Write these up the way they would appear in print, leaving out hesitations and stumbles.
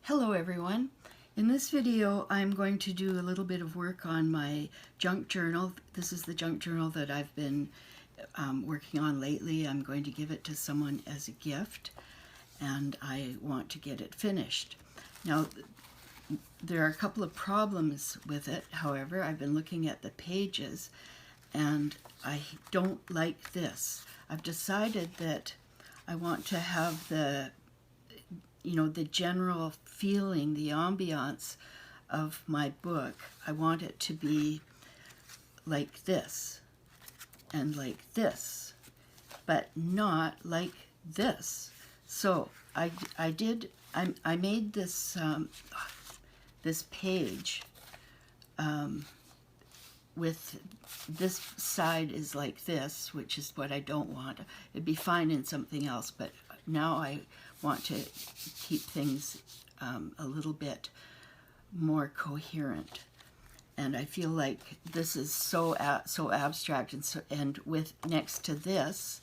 Hello everyone. In this video I'm going to do a little bit of work on my junk journal. This is the junk journal that I've been working on lately. I'm going to give it to someone as a gift and I want to get it finished. Now there are a couple of problems with it, however. I've been looking at the pages and I don't like this. I've decided that I want to have the general feeling, the ambiance of my book. I want it to be like this and like this, but not like this. So I made this this page with this side is like this, which is what I don't want. It'd be fine in something else, but now I want to keep things a little bit more coherent. And I feel like this is so abstract, and with next to this,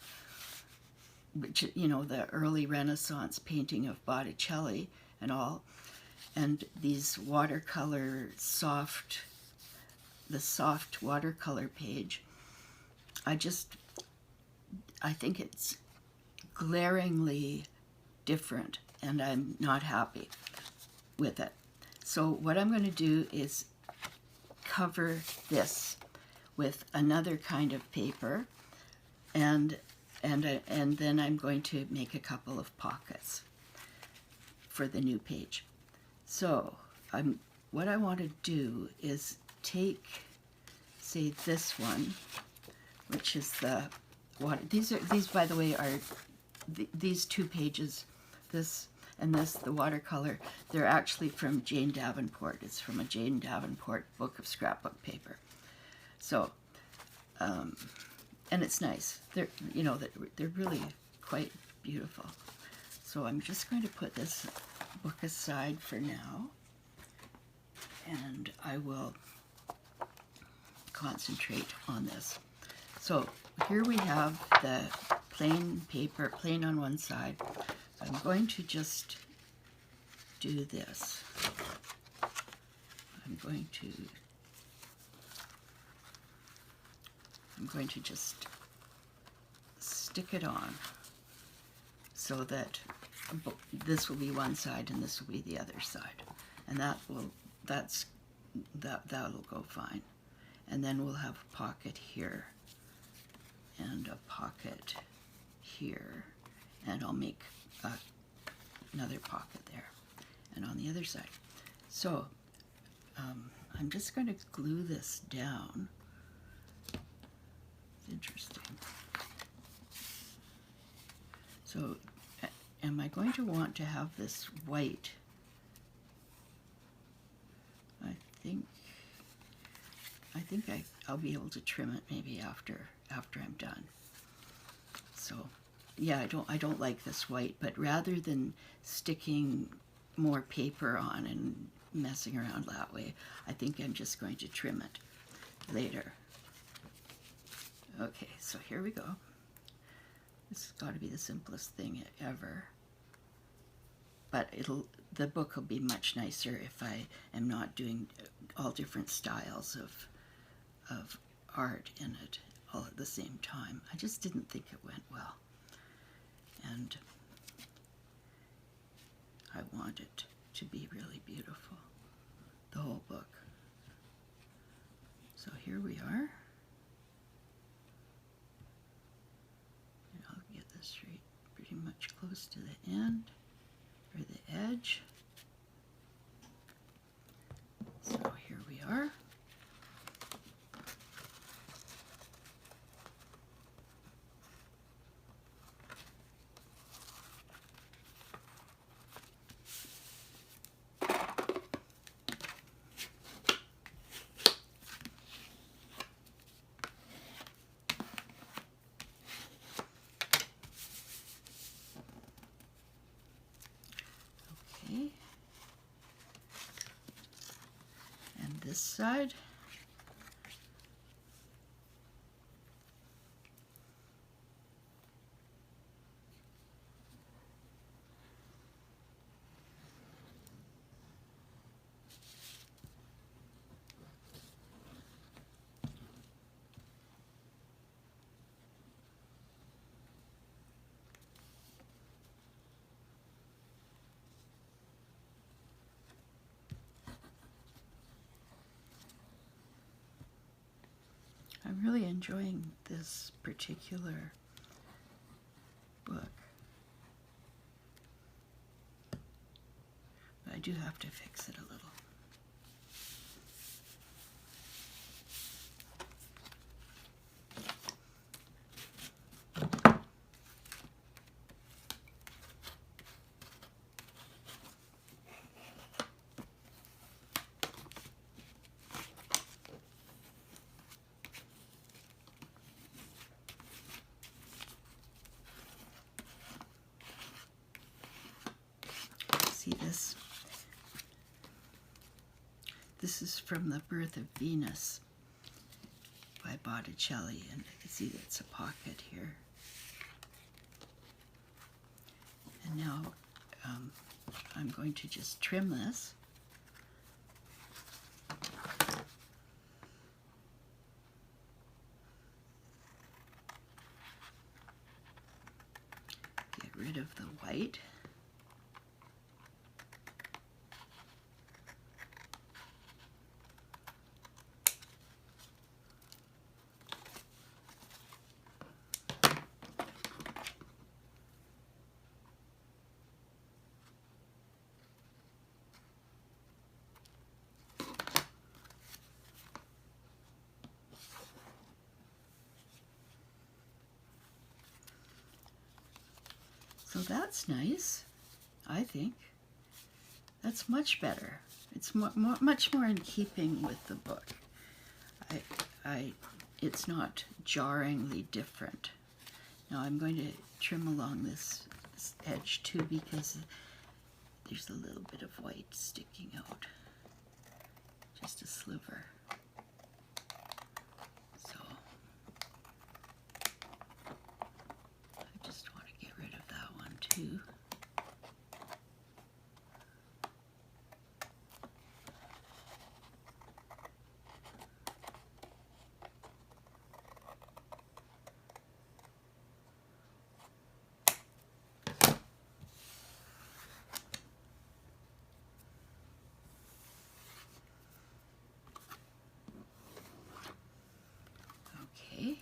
which, the early Renaissance painting of Botticelli and all, and these watercolor the soft watercolor page, I think it's glaringly different and I'm not happy with it. So what I'm going to do is cover this with another kind of paper, and then I'm going to make a couple of pockets for the new page. So what I want to do is take, say, this one, which is the water. These by the way are these two pages, this and this, the watercolor, they're actually from Jane Davenport. It's from a Jane Davenport book of scrapbook paper. So, and it's nice. They're really quite beautiful. So I'm just going to put this book aside for now, and I will concentrate on this. So here we have the plain paper, plain on one side. So I'm going to just do this. I'm going to just stick it on so that this will be one side and this will be the other side, and that'll go fine. And then we'll have a pocket here and a pocket here, and I'll make another pocket there and on the other side. So I'm just going to glue this down. Interesting. So am I going to want to have this white? I think I'll be able to trim it maybe after I'm done. So yeah, I don't like this white, but rather than sticking more paper on and messing around that way, I think I'm just going to trim it later. Okay, so here we go. This has got to be the simplest thing ever. But the book will be much nicer if I am not doing all different styles of art in it all at the same time. I just didn't think it went well. And I want it to be really beautiful, the whole book. So here we are. And I'll get this right pretty much close to the end, or the edge. So here we are. And this side. really enjoying this particular book. But I do have to fix it a little. See this? This is from the Birth of Venus by Botticelli, and I can see that it's a pocket here. And now I'm going to just trim this. Get rid of the white. So that's nice, I think. That's much better. It's much more in keeping with the book. It's not jarringly different. Now I'm going to trim along this edge too, because there's a little bit of white sticking out. Just a sliver. So I just want to get rid of that one too. Okay.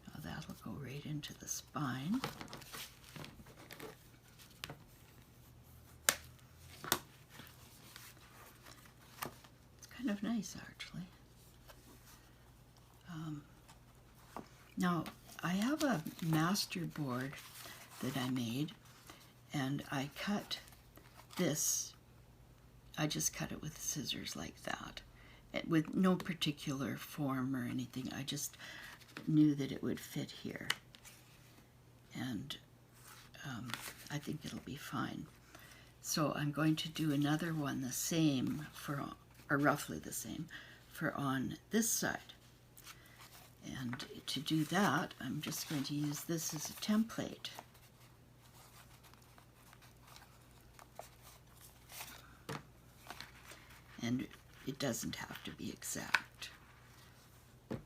Now that'll go right into the spine. It's kind of nice, actually. Now, I have a master board that I made, and I cut this. I just cut it with scissors like that, with no particular form or anything. I just knew that it would fit here, and I think it'll be fine. So I'm going to do another one the same for, or roughly the same, for on this side. And to do that, I'm just going to use this as a template. And it doesn't have to be exact. So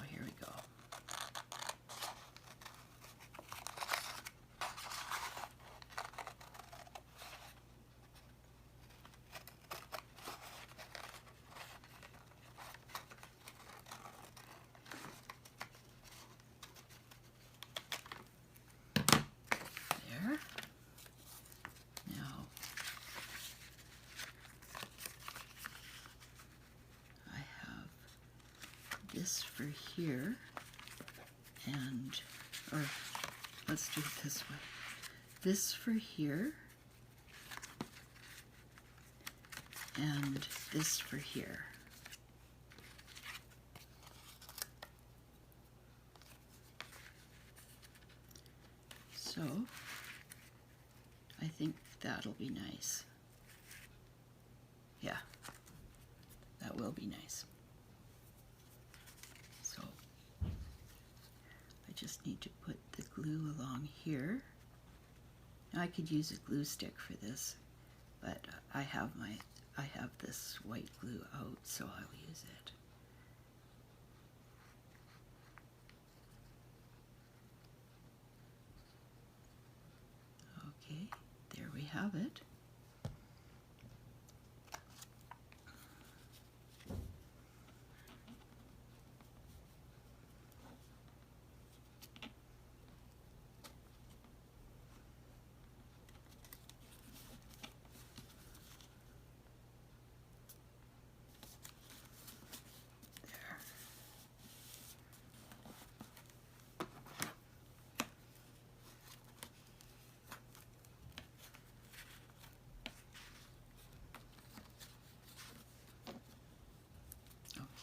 here we go. There. Now, I have this for here, and, or let's do it this way. This for here, and this for here. So, I think that'll be nice. Yeah, that will be nice. So, I just need to put the glue along here. Now, I could use a glue stick for this, but I have this white glue out, so I'll use it. Okay, there we have it.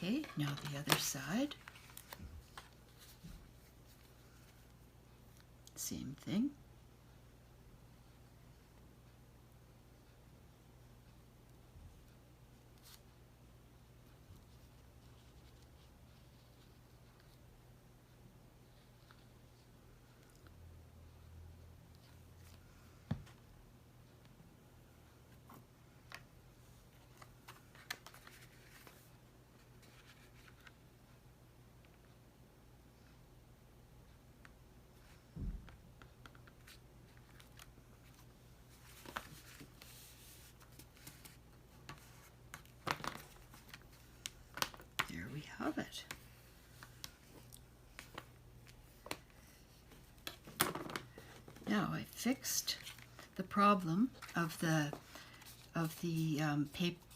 Okay, now the other side. Same thing. There we have it. Now I fixed the problem of the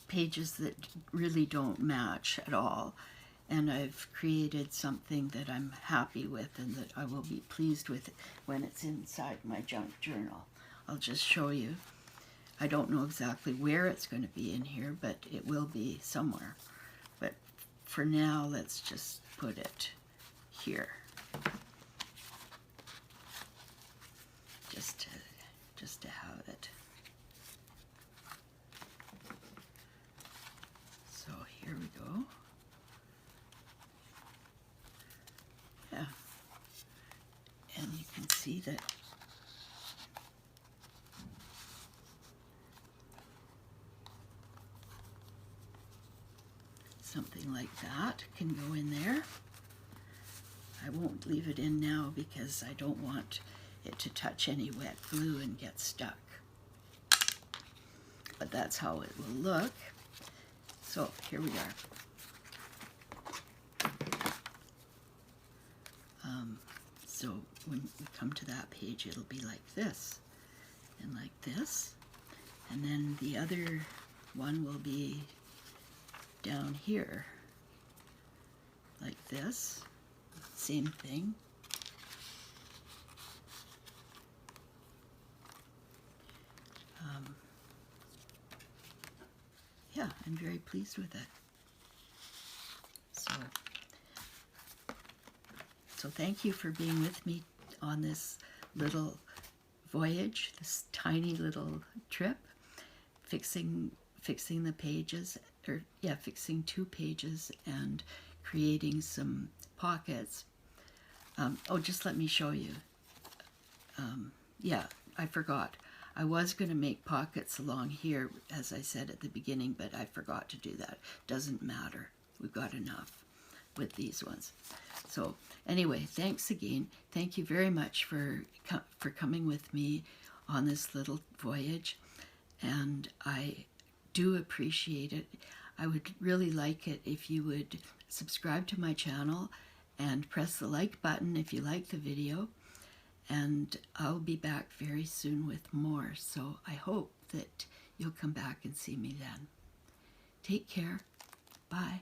pages that really don't match at all, and I've created something that I'm happy with and that I will be pleased with when it's inside my junk journal. I'll just show you. I don't know exactly where it's going to be in here, but it will be somewhere. But for now, let's just put it here. Just to have it. So here we go. Yeah. And you can see that something like that can go in there. I won't leave it in now because I don't want it to touch any wet glue and get stuck. But that's how it will look. So here we are. So when we come to that page, it'll be like this and like this. And then the other one will be down here like this. Same thing. Yeah, I'm very pleased with it. So thank you for being with me on this little voyage, this tiny little trip, fixing the pages, or yeah, fixing 2 pages and creating some pockets. Oh, just let me show you. Yeah, I forgot. I was going to make pockets along here, as I said at the beginning, but I forgot to do that. Doesn't matter. We've got enough with these ones. So anyway, thanks again. Thank you very much for coming with me on this little voyage, and I do appreciate it. I would really like it if you would subscribe to my channel and press the like button if you like the video. And I'll be back very soon with more, so I hope that you'll come back and see me then. Take care. Bye.